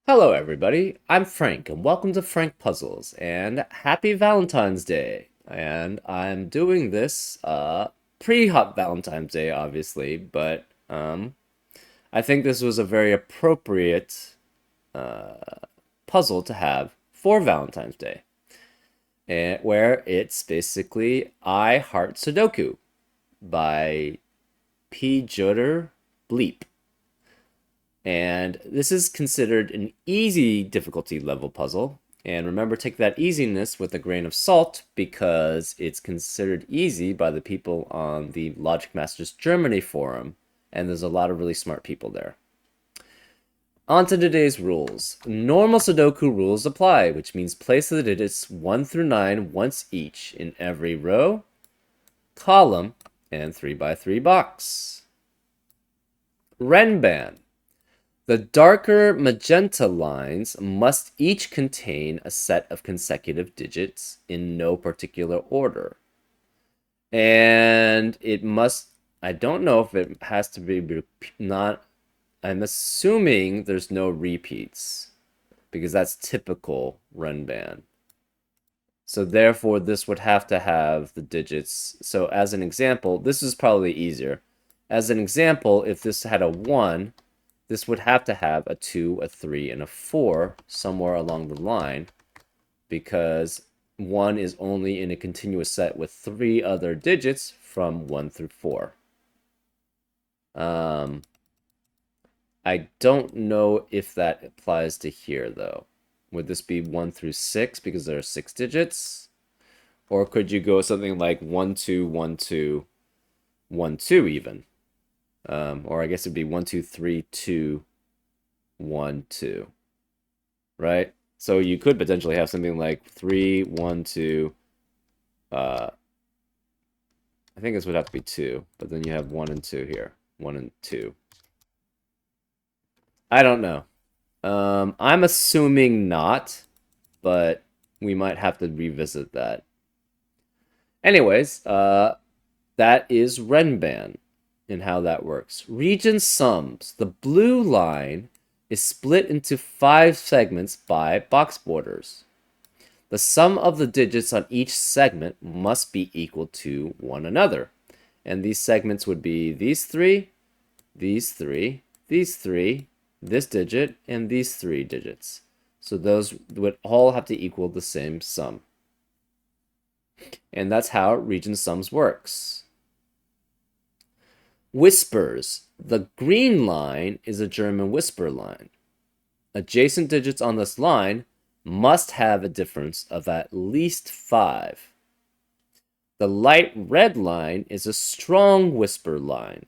Hello, everybody. I'm Frank, and welcome to Frank Puzzles. And happy Valentine's Day. And I'm doing this pre-hot Valentine's Day, obviously, but I think this was a very appropriate puzzle to have for Valentine's Day, and where it's basically I Heart Sudoku by P. Joder Bleep. And this is considered an easy difficulty level puzzle. And remember, take that easiness with a grain of salt because it's considered easy by the people on the Logic Masters Germany forum. And there's a lot of really smart people there. On to today's rules. Normal Sudoku rules apply, which means place the digits 1 through 9 once each in every row, column, and 3x3 box. Renban. The darker magenta lines must each contain a set of consecutive digits in no particular order. And it must, I don't know if it has to be not, I'm assuming there's no repeats because that's typical Renban. So therefore, this would have to have the digits. So as an example, this is probably easier. As an example, if this had a 1, this would have to have a 2, a 3, and a 4 somewhere along the line because 1 is only in a continuous set with 3 other digits from 1 through 4. I don't know if that applies to here, though. Would this be 1 through 6 because there are 6 digits? Or could you go something like 1, 2, 1, 2, 1, 2 even? Or I guess it'd be 1, 2, 3, 2, 1, 2. Right? So you could potentially have something like 3, 1, 2. I think this would have to be 2, but then you have 1 and 2 here. 1 and 2. I don't know. I'm assuming not, but we might have to revisit that. Anyways, that is Renban and how that works. Region sums. The blue line is split into 5 segments by box borders. The sum of the digits on each segment must be equal to one another. And these segments would be these 3, these 3, these 3, this digit, and these 3 digits. So those would all have to equal the same sum. And that's how region sums works. Whispers. The green line is a German whisper line. Adjacent digits on this line must have a difference of at least 5. The light red line is a strong whisper line.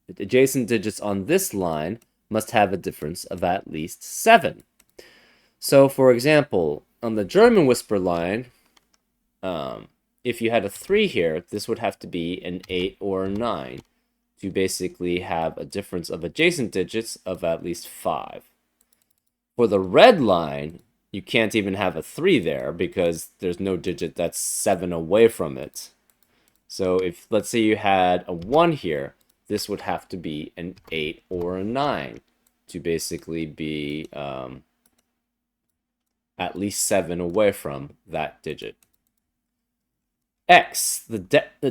The adjacent digits on this line must have a difference of at least 7. So, for example, on the German whisper line, if you had a 3 here, this would have to be an 8 or a 9 to basically have a difference of adjacent digits of at least 5. For the red line, you can't even have a 3 there because there's no digit that's 7 away from it. So if, let's say you had a 1 here, this would have to be an 8 or a 9 to basically be at least 7 away from that digit. X, the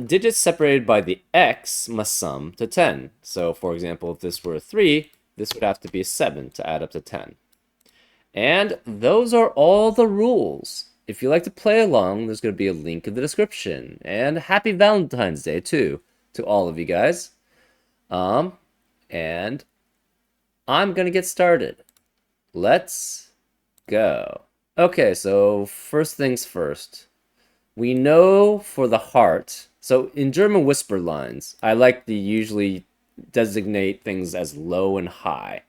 digits separated by the X must sum to 10. So, for example, if this were a 3, this would have to be a 7 to add up to 10. And those are all the rules. If you like to play along, there's going to be a link in the description. And happy Valentine's Day, too, to all of you guys. And I'm going to get started. Let's go. Okay, so first things first. We know for the heart, so in German whisper lines, I like to usually designate things as low and high.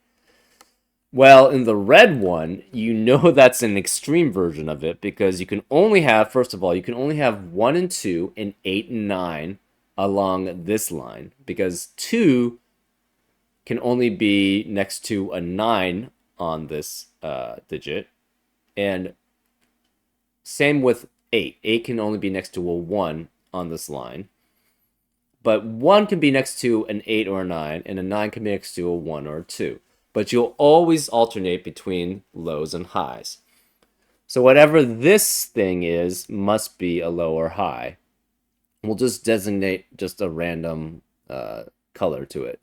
Well, in the red one, you know that's an extreme version of it because you can only have, first of all, you can only have 1 and 2 and 8 and 9 along this line because 2 can only be next to a 9 on this digit. And same with 8. 8 can only be next to a 1 on this line. But 1 can be next to an 8 or a 9, and a 9 can be next to a 1 or a 2. but you'll always alternate between lows and highs. So whatever this thing is must be a low or high. We'll just designate just a random color to it.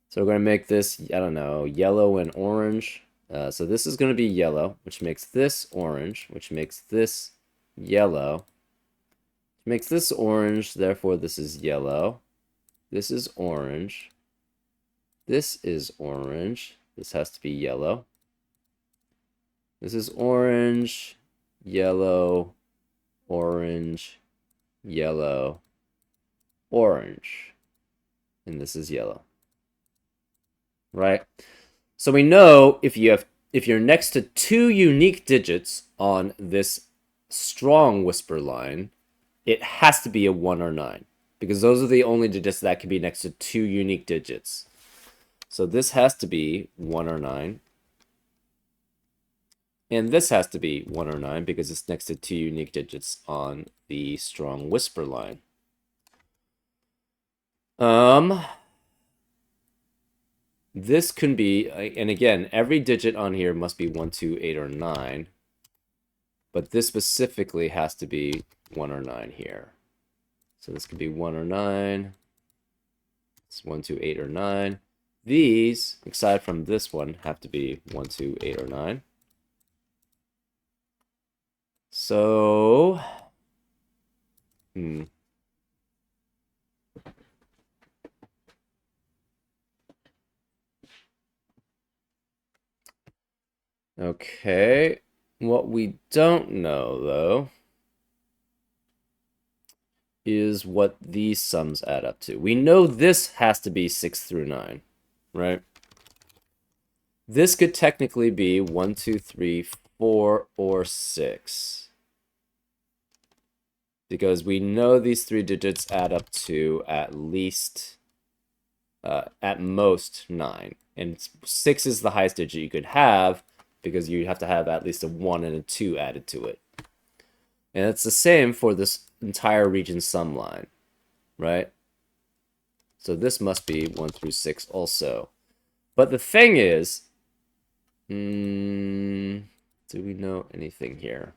So we're going to make this, I don't know, yellow and orange. So this is going to be yellow, which makes this orange, which makes this yellow, which makes this orange, therefore this is yellow. This is orange. This is orange. This has to be yellow. This is orange, yellow, orange, yellow, orange. And this is yellow. Right? So we know if you're next to two unique digits on this strong whisper line, it has to be a 1 or 9, because those are the only digits that can be next to two unique digits. So this has to be 1 or 9. And this has to be 1 or 9 because it's next to two unique digits on the strong whisper line. This can be, and again, every digit on here must be 1, 2, 8, or 9. But this specifically has to be 1 or 9 here. So this could be 1 or 9. It's 1, 2, 8, or 9. These, aside from this one, have to be 1, 2, 8, or 9. So, okay. What we don't know, though, is what these sums add up to. We know this has to be 6 through 9, right? This could technically be 1, 2, 3, 4, or 6. Because we know these three digits add up to at least, at most, 9. And 6 is the highest digit you could have, because you have to have at least a 1 and a 2 added to it. And it's the same for this entire region sum line, right? So this must be 1 through 6 also. But the thing is, do we know anything here?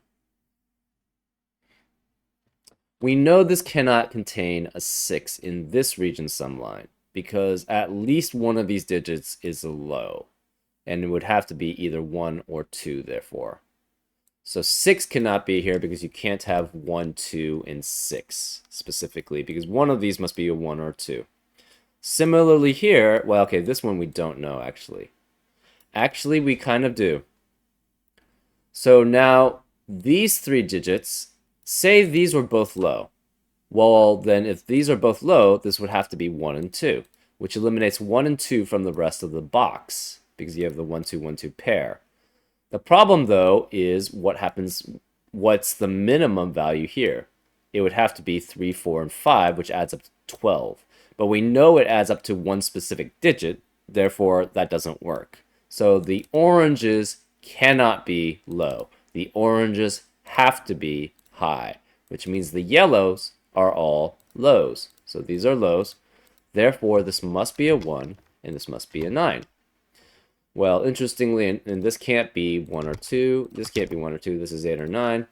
We know this cannot contain a 6 in this region sum line, because at least one of these digits is a low. And it would have to be either 1 or 2, therefore. So 6 cannot be here because you can't have 1, 2, and 6 specifically, because one of these must be a 1 or 2. Similarly here, well, okay, this one we don't know, actually. Actually, we kind of do. So now, these three digits, say these were both low. Well, then if these are both low, this would have to be 1 and 2, which eliminates 1 and 2 from the rest of the box, because you have the 1, 2, 1, 2 pair. The problem, though, is what's the minimum value here? It would have to be 3, 4, and 5, which adds up to 12. But we know it adds up to one specific digit, therefore that doesn't work. So the oranges cannot be low. The oranges have to be high, which means the yellows are all lows. So these are lows. Therefore, this must be a 1, and this must be a 9. Well, interestingly, and this can't be 1 or 2. This can't be 1 or 2. This is 8 or 9.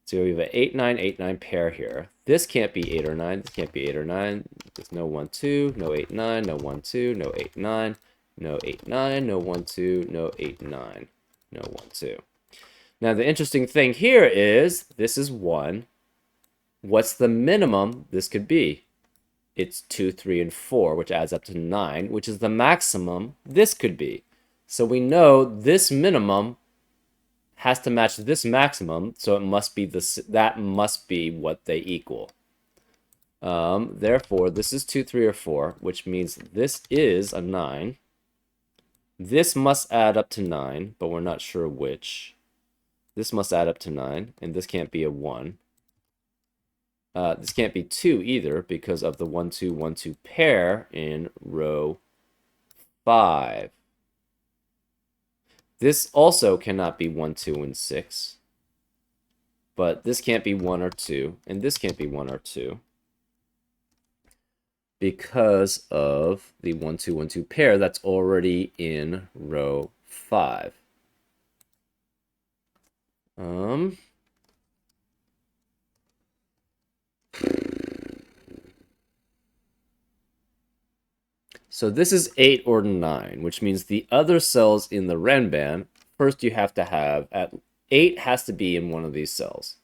So we have an 8, 9, 8, 9 pair here. This can't be 8 or 9. This can't be 8 or 9. There's no 1, 2, no 8, 9, no 1, 2, no 8, 9, no 8, 9, no 1, 2, no 8, 9, no 1, 2. Now, the interesting thing here is this is 1. What's the minimum this could be? It's 2, 3, and 4, which adds up to 9, which is the maximum this could be. So we know this minimum has to match this maximum, so it must be that must be what they equal. Therefore, this is 2, 3, or 4, which means this is a 9. This must add up to 9, but we're not sure which. This must add up to 9, and this can't be a 1. This can't be 2 either because of the 1, 2, 1, 2 pair in row 5. This also cannot be 1, 2, and 6. But this can't be 1 or 2, and this can't be 1 or 2. because of the 1, 2, 1, 2 pair that's already in row 5. So this is 8 or 9, which means the other cells in the Renban, first you have to have, 8 has to be in one of these cells.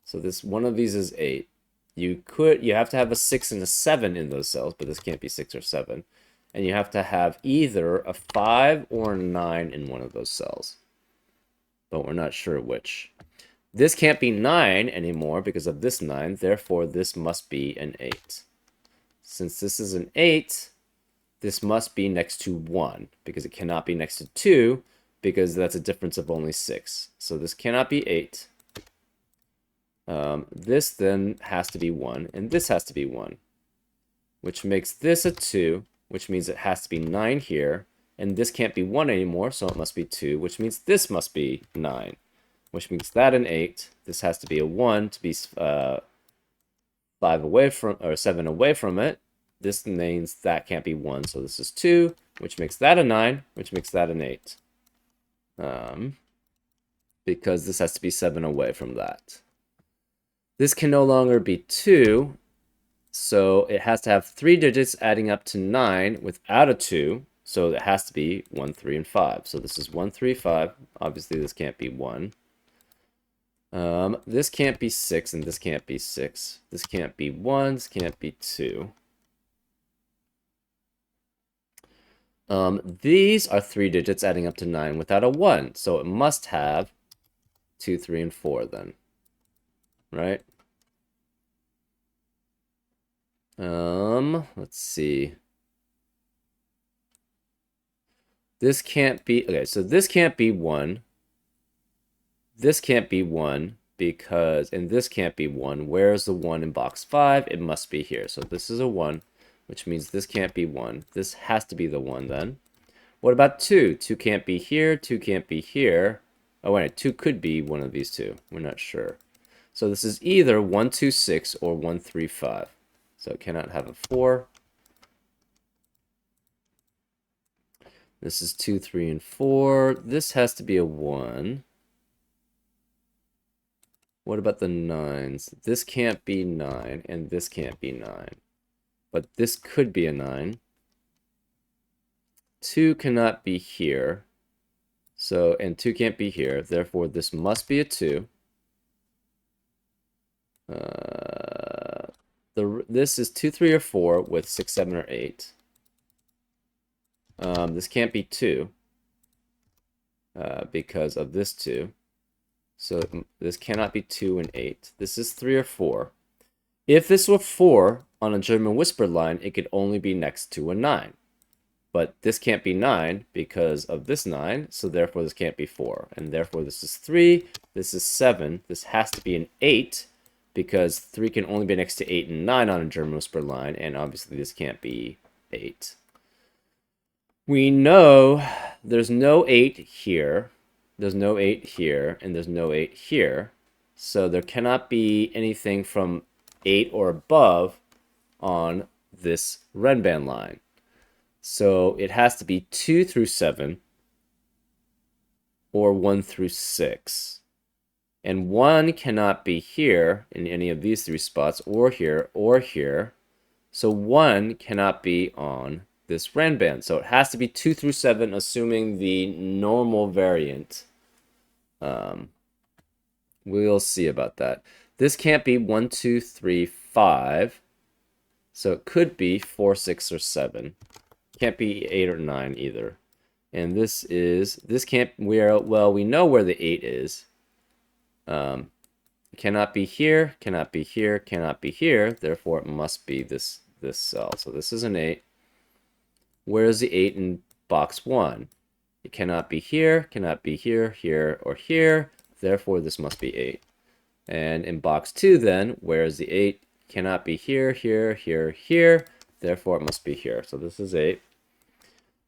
So this one of these is 8. You have to have a 6 and a 7 in those cells, but this can't be 6 or 7. And you have to have either a 5 or a 9 in one of those cells. But we're not sure which. This can't be 9 anymore because of this 9, therefore this must be an 8. Since this is an 8, this must be next to 1 because it cannot be next to 2 because that's a difference of only 6. So this cannot be 8. This then has to be 1, and this has to be 1, which makes this a 2, which means it has to be 9 here, and this can't be 1 anymore, so it must be 2, which means this must be 9, which makes that an 8. This has to be a 1 to be 5 away from, or 7 away from it. This means that can't be 1, so this is 2, which makes that a 9, which makes that an 8. Because this has to be 7 away from that. This can no longer be 2, so it has to have 3 digits adding up to 9 without a 2, so it has to be 1, 3, and 5. So this is 1, 3, 5. Obviously, this can't be 1. This can't be 6, and this can't be 6. This can't be 1, this can't be 2. These are 3 digits adding up to 9 without a 1, so it must have 2, 3, and 4 then, right? Let's see. This can't be, okay, so this can't be 1. This can't be 1 because, and this can't be 1. Where's the 1 in box 5? It must be here. So this is a 1, which means this can't be 1. This has to be the 1 then. What about 2? 2 can't be here. 2 can't be here. Oh, wait, 2 could be one of these two. We're not sure. So this is either 1, 2, 6 or 1, 3, 5. So it cannot have a 4. This is 2, 3, and 4. This has to be a 1. What about the 9s? This can't be 9, and this can't be 9. But this could be a 9. 2 cannot be here. So, and 2 can't be here. Therefore, this must be a 2. This is 2, 3, or 4 with 6, 7, or 8. This can't be 2 because of this 2. So this cannot be 2 and 8. This is 3 or 4. If this were 4 on a German whisper line, it could only be next to a 9. But this can't be 9 because of this 9, so therefore this can't be 4. And therefore this is 3, this is 7, this has to be an 8, because 3 can only be next to 8 and 9 on a German whisper line, and obviously this can't be 8. We know there's no 8 here, there's no 8 here, and there's no 8 here, so there cannot be anything from 8 or above on this Renban line. So it has to be 2 through 7 or 1 through 6. And 1 cannot be here in any of these 3 spots, or here, or here. So 1 cannot be on this Renban. So it has to be 2 through 7, assuming the normal variant. We'll see about that. This can't be 1, 2, 3, 5. So it could be 4, 6, or 7. Can't be 8 or 9 either. And this can't, well, we know where the 8 is. Cannot be here, cannot be here, cannot be here. Therefore, it must be this cell. So this is an 8. Where is the 8 in box 1? It cannot be here, cannot be here, here, or here. Therefore, this must be 8. And in box 2, then, where is the 8? Cannot be here, here, here, here. Therefore, it must be here. So this is 8.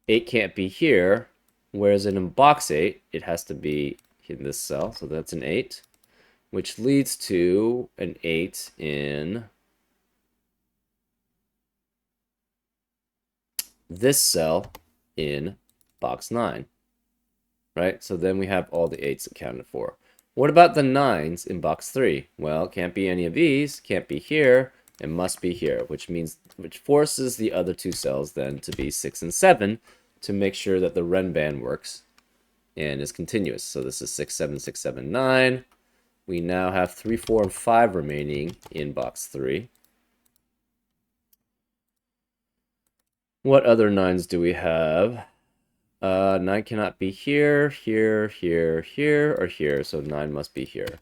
8 can't be here. Where is it in box 8? It has to be in this cell. So that's an 8. Which leads to an 8 in this cell in box 9, right? So then we have all the 8s accounted for. What about the 9s in box 3? Well, can't be any of these, can't be here, it must be here, which forces the other two cells then to be 6 and 7 to make sure that the Renban works and is continuous. So this is 6, 7, 6, 7, 9. We now have 3, 4, and 5 remaining in box 3. What other 9s do we have? 9 cannot be here, here, here, here, or here, so 9 must be here.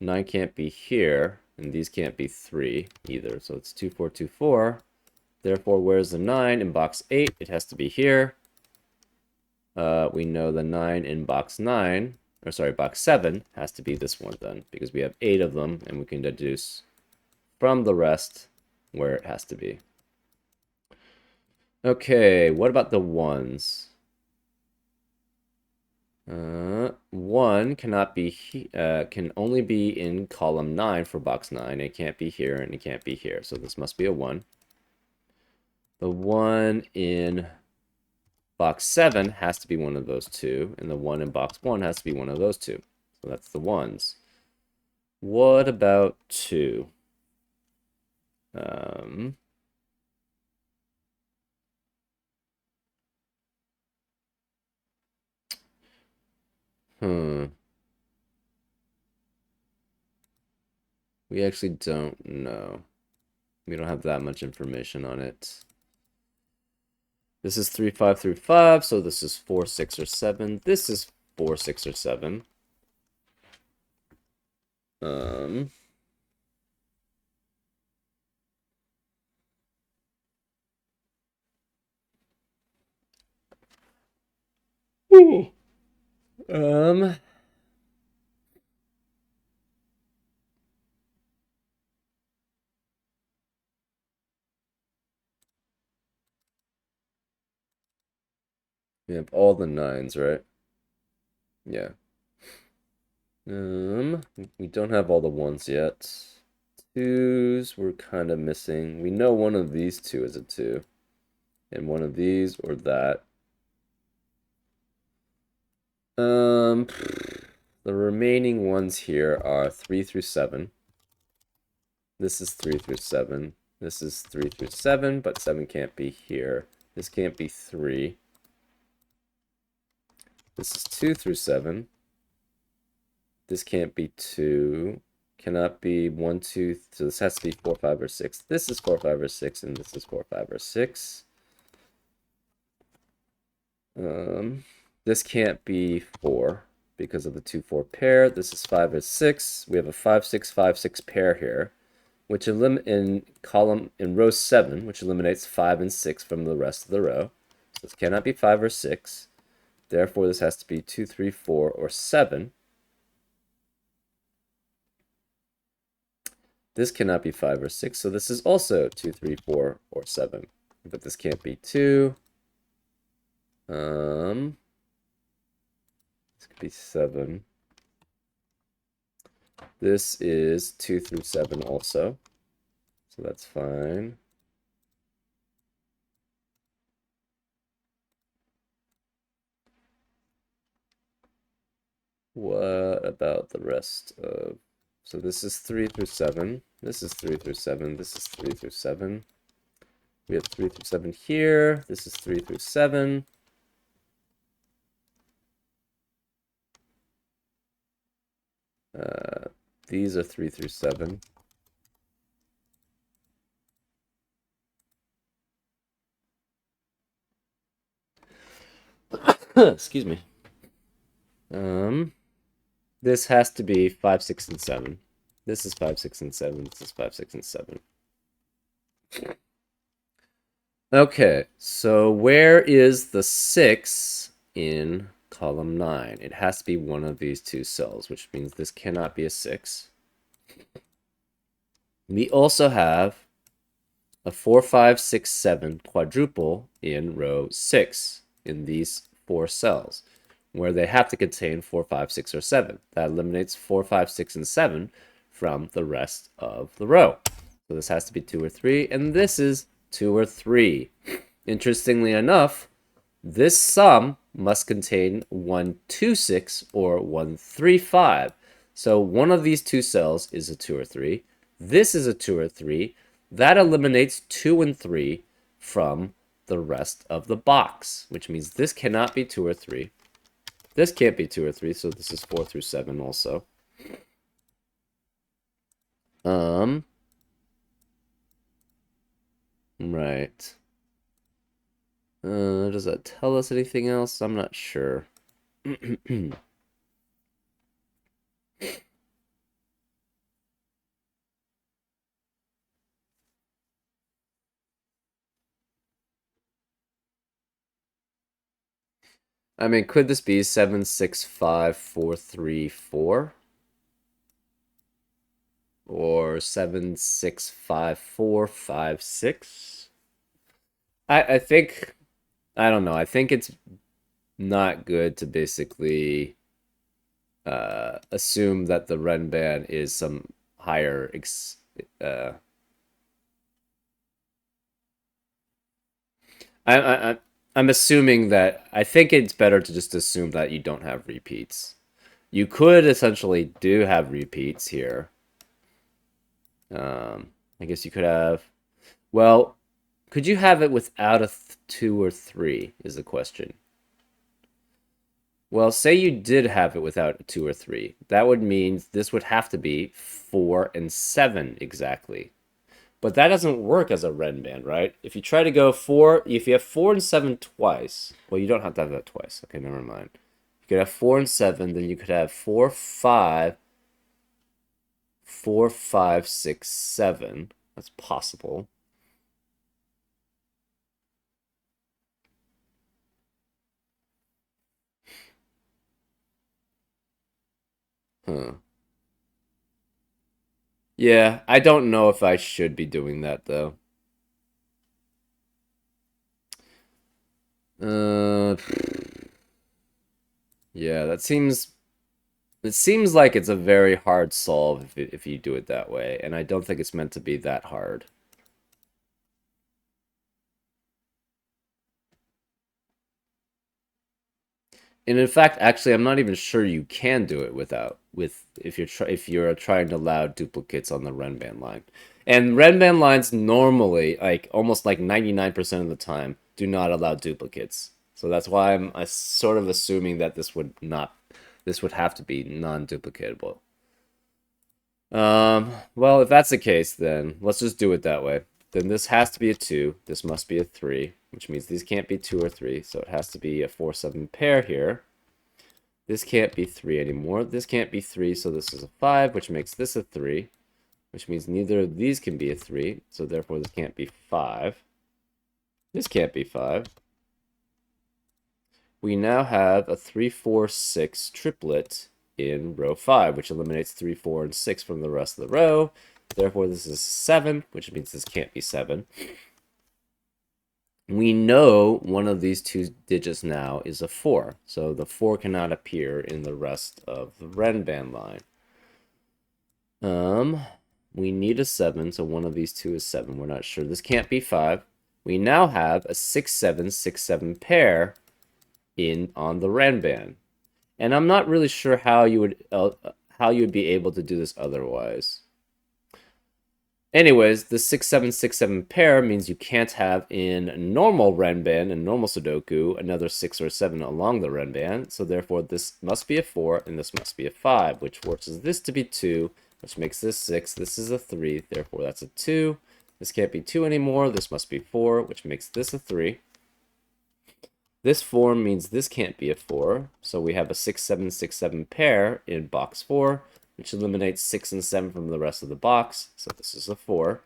9 can't be here, and these can't be 3 either, so it's 2, 4, 2, 4. Therefore, where's the 9 in box 8? It has to be here. We know the 9 in box 9, or sorry, box 7 has to be this one then, because we have 8 of them, and we can deduce from the rest where it has to be. Okay, what about the 1s? 1 cannot be can only be in column 9 for box 9. It can't be here and it can't be here, so this must be a 1. The 1 in box 7 has to be one of those two, and the 1 in box 1 has to be one of those two. So that's the 1s. What about 2? We actually don't know. We don't have that much information on it. This is 3, 5 through 5, so this is 4, 6, or 7. This is 4, 6, or 7. Ooh. We have all the 9s, right? Yeah. We don't have all the 1s yet. 2s we're kind of missing. We know one of these two is a 2. And one of these or that. The remaining ones here are 3 through 7. This is 3 through 7. This is 3 through 7, but 7 can't be here. This can't be 3. This is 2 through 7. This can't be 2. Cannot be 1, 2. So this has to be 4, 5, or 6. This is 4, 5, or 6, and this is 4, 5, or 6. This can't be 4 because of the 2, 4 pair. This is 5 or 6. We have a 5, 6, 5, 6 pair here, which in row 7, which eliminates 5 and 6 from the rest of the row. So this cannot be 5 or 6. Therefore, this has to be 2, 3, 4, or 7. This cannot be 5 or 6, so this is also 2, 3, 4, or 7. But this can't be 2. This could be 7. This is 2 through 7 also, so that's fine. What about the rest of... So this is 3 through 7. This is 3 through 7. This is 3 through 7. We have 3 through 7 here. This is 3 through 7. These are 3 through 7. Excuse me. This has to be 5, 6, and 7. This is 5, 6, and 7. This is 5, 6, and 7. Okay, so where is the 6 in column 9? It has to be one of these two cells, which means this cannot be a 6. We also have a 4, 5, 6, 7 quadruple in row 6 in these 4 cells, where they have to contain 4, 5, 6, or 7. That eliminates 4, 5, 6, and 7 from the rest of the row. So this has to be 2 or 3, and this is 2 or 3. Interestingly enough, this sum must contain 126 or 135. So one of these two cells is a 2 or 3. This is a 2 or 3. That eliminates 2 and 3 from the rest of the box, which means this cannot be 2 or 3. This can't be 2 or 3, so this is 4 through 7 also. Right. Does that tell us anything else? I'm not sure. I mean, could this be 765,434? Or 765,456? I think, I don't know. I think it's not good to basically assume that the Renban is some higher uh I'm assuming that I think it's better to just assume that you don't have repeats. You could essentially do have repeats here. I guess you could have. Well, could you have it without a 2 or 3 is the question. Well, say you did have it without a 2 or 3. That would mean this would have to be 4 and 7 exactly. But that doesn't work as a Renban, right? If you try to go 4, if you have 4 and 7 twice, well, you don't have to have that twice. Okay, never mind. You could have 4 and 7, then you could have 4, 5, 4, 5, 6, 7. That's possible. Huh. Yeah, I don't know if I should be doing that though. Uh, yeah, that seems. It seems like it's a very hard solve if you do it that way, and I don't think it's meant to be that hard. And in fact, actually, I'm not even sure you can do it without if you're trying to allow duplicates on the Renban line. And Renban lines normally, like almost like 99% of the time, do not allow duplicates. So that's why I'm sort of assuming that this would have to be non-duplicatable. Well, if that's the case, then let's just do it that way. Then this has to be a 2. This must be a 3, which means these can't be 2 or 3. So it has to be a 4-7 pair here. This can't be 3 anymore. This can't be 3, so this is a 5, which makes this a 3, which means neither of these can be a 3, so therefore this can't be 5. This can't be 5. We now have a 3, 4, 6 triplet in row 5, which eliminates 3, 4, and 6 from the rest of the row. Therefore, this is 7, which means this can't be 7. We know one of these two digits now is a 4, so the 4 cannot appear in the rest of the Renban line. We need a 7, so one of these two is 7. We're not sure. This can't be 5. We now have a 6, 7, 6, 7 pair on the Renban. And I'm not really sure how you would be able to do this otherwise. Anyways, the 6-7-6-7 pair means you can't have in normal Renban and normal Sudoku another 6 or 7 along the Renban, so therefore this must be a 4 and this must be a 5, which forces this to be 2, which makes this 6. This is a 3, therefore that's a 2. This can't be 2 anymore. This must be 4, which makes this a 3. This form means this can't be a 4, so we have a 6-7-6-7 pair in box 4, which eliminates 6 and 7 from the rest of the box, so this is a 4.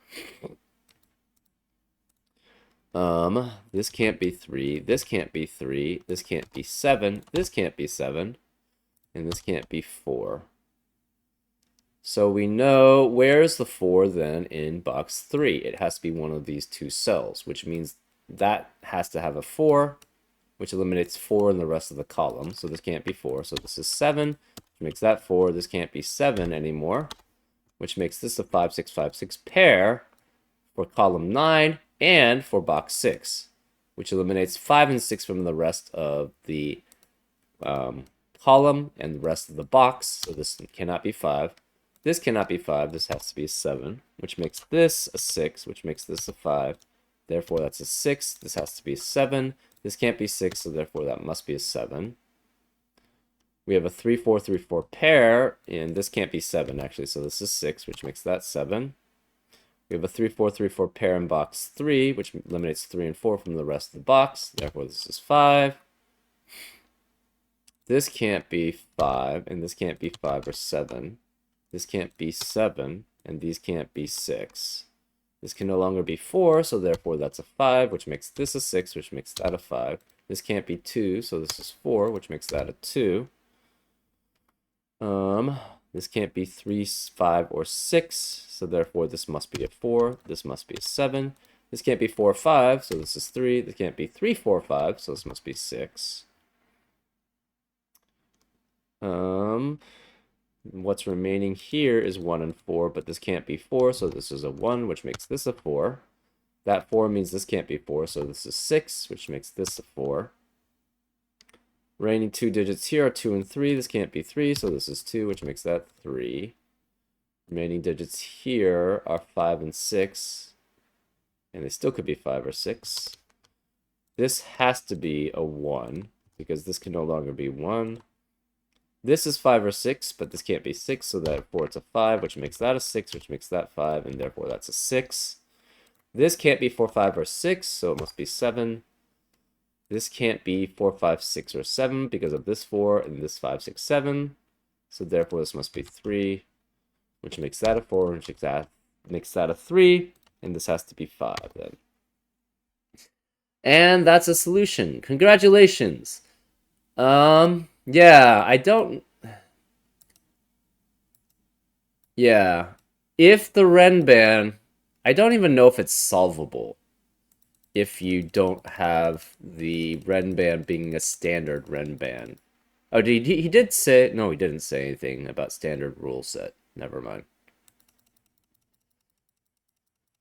This can't be 3, this can't be 3, this can't be 7, this can't be 7, and this can't be 4. So we know, where's the 4 then in box 3? It has to be one of these two cells, which means that has to have a 4, which eliminates 4 in the rest of the column. So this can't be 4. So this is 7, which makes that 4. This can't be 7 anymore, which makes this a 5-6-5-6 pair for column 9 and for box 6. which eliminates 5 and 6 from the rest of the column and the rest of the box. So this cannot be 5. This cannot be 5. This has to be a 7, which makes this a 6, which makes this a 5. Therefore, that's a 6. This has to be a 7. This can't be 6, so therefore that must be a 7. We have a 3, 4, 3, 4 pair, and this can't be 7, actually, so this is 6, which makes that 7. We have a 3, 4, 3, 4 pair in box 3, which eliminates 3 and 4 from the rest of the box. Therefore, this is 5. This can't be 5, and this can't be 5 or 7. This can't be 7, and these can't be 6. This can no longer be 4, so therefore that's a 5, which makes this a 6, which makes that a 5. This can't be 2, so this is 4, which makes that a 2. This can't be 3, 5, or 6, so therefore this must be a 4. This must be a 7. This can't be 4, 5, so this is 3. This can't be 3, 4, 5, so this must be 6. What's remaining here is 1 and 4, but this can't be 4, so this is a 1, which makes this a 4. That 4 means this can't be 4, so this is 6, which makes this a 4. Remaining 2 digits here are 2 and 3. This can't be 3, so this is 2, which makes that 3. Remaining digits here are 5 and 6, and they still could be 5 or 6. This has to be a 1, because this can no longer be 1. This is 5 or 6, but this can't be 6, so therefore it's a 5, which makes that a 6, which makes that 5, and therefore that's a 6. This can't be 4, 5, or 6, so it must be 7. This can't be 4, 5, 6, or 7 because of this 4 and this 5, 6, 7. So therefore this must be 3, which makes that a 4, which makes that a 3, and this has to be 5 then. And that's a solution. Congratulations. Yeah, I don't... Yeah. If the Renban... I don't even know if it's solvable if you don't have the Renban being a standard Renban. Oh, he did say... No, he didn't say anything about standard rule set. Never mind.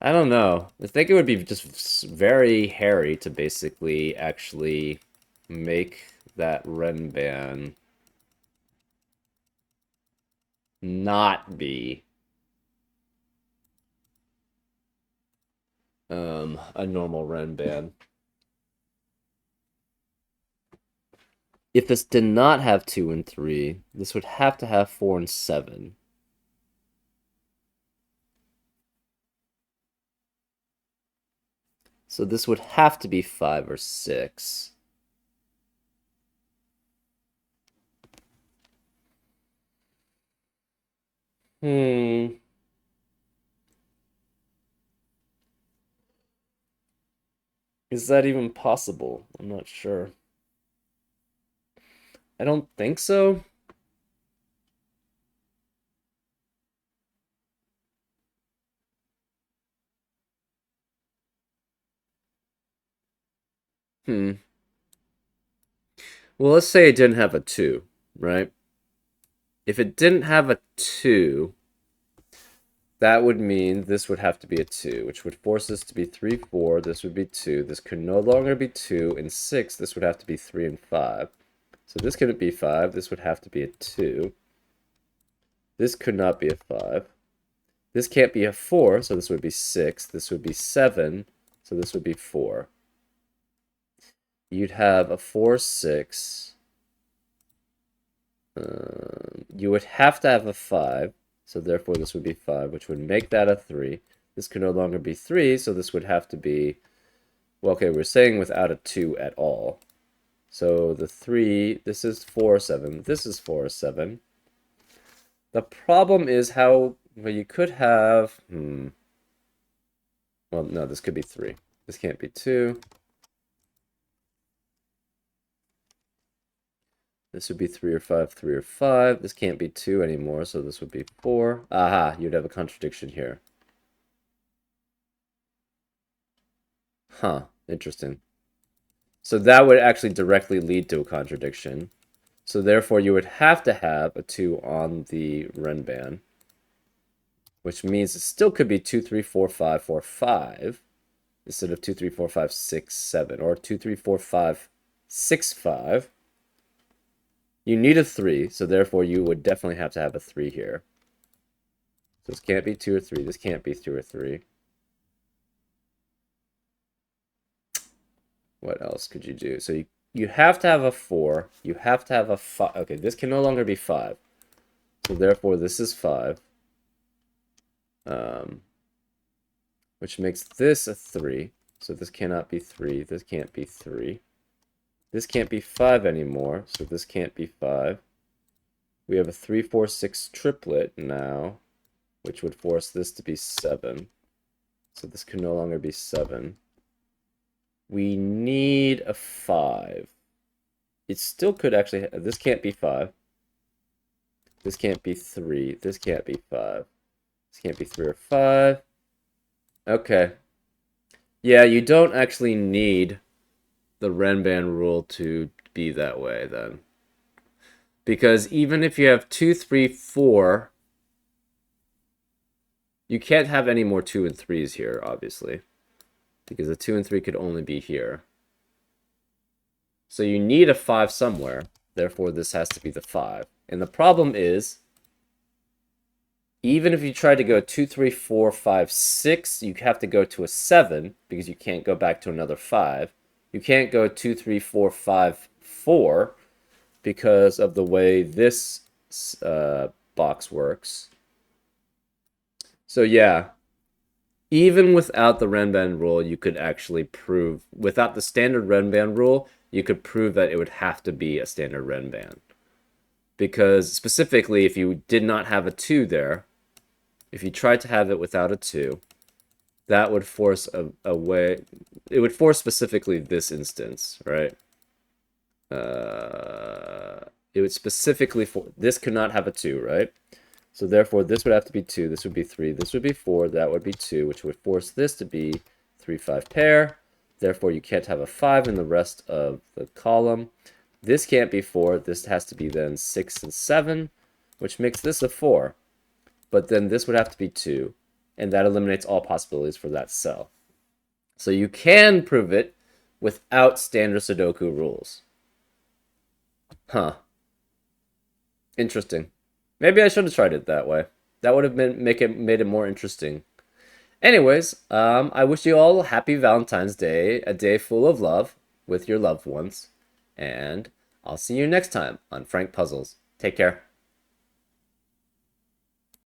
I don't know. I think it would be just very hairy to basically actually make that Renban not be a normal Renban. If this did not have 2 and 3, this would have to have 4 and 7. So this would have to be 5 or 6. Is that even possible? I'm not sure. I don't think so. Well, let's say it didn't have a 2, right? If it didn't have a 2, that would mean this would have to be a 2, which would force this to be 3, 4. This would be 2. This could no longer be 2. And 6, this would have to be 3 and 5. So this couldn't be 5. This would have to be a 2. This could not be a 5. This can't be a 4, so this would be 6. This would be 7, so this would be 4. You'd have a 4, 6. You would have to have a 5, so therefore this would be 5, which would make that a 3. This could no longer be 3, so this would have to be... Well, okay, we're saying without a 2 at all. So the 3, this is 4, 7. This is 4, 7. The problem is how... Well, you could have... Well, no, this could be 3. This can't be 2. This would be 3 or 5, 3 or 5. This can't be 2 anymore, so this would be 4. Aha, you'd have a contradiction here. Huh, interesting. So that would actually directly lead to a contradiction. So therefore, you would have to have a 2 on the Renban, which means it still could be 2, 3, 4, 5, 4, 5. instead of 2, 3, 4, 5, 6, 7, or 2, 3, 4, 5, 6, 5. You need a 3, so therefore you would definitely have to have a 3 here. So this can't be 2 or 3. This can't be 2 or 3. What else could you do? So you have to have a 4. You have to have a 5. Okay, this can no longer be 5. So therefore this is 5. Which makes this a 3. So this cannot be 3. This can't be 3. This can't be 5 anymore, so this can't be 5. We have a 3, 4, 6 triplet now, which would force this to be 7. So this can no longer be 7. We need a 5. It still could actually... This can't be 5. This can't be 3. This can't be 5. This can't be 3 or 5. Okay. Yeah, you don't actually need the Renban rule to be that way, then. Because even if you have 2, 3, 4... You can't have any more 2 and 3s here, obviously. Because the 2 and 3 could only be here. So you need a 5 somewhere. Therefore, this has to be the 5. And the problem is, even if you try to go 2, 3, 4, 5, 6, you have to go to a 7, because you can't go back to another 5. You can't go 2, 3, 4, 5, 4, because of the way this box works. So yeah, even without the Renban rule, you could actually prove, without the standard Renban rule, you could prove that it would have to be a standard Renban. Because specifically, if you did not have a 2 there, if you tried to have it without a 2, that would force a way, it would force specifically this instance, right? It would specifically, this could not have a 2, right? So therefore, this would have to be 2, this would be 3, this would be 4, that would be 2, which would force this to be 3, 5 pair. Therefore, you can't have a 5 in the rest of the column. This can't be 4, this has to be then 6 and 7, which makes this a 4. But then this would have to be 2, and that eliminates all possibilities for that cell. So you can prove it without standard Sudoku rules. Huh. Interesting. Maybe I should have tried it that way. That would have made it more interesting. Anyways, I wish you all a happy Valentine's Day, a day full of love with your loved ones, and I'll see you next time on Frank Puzzles. Take care.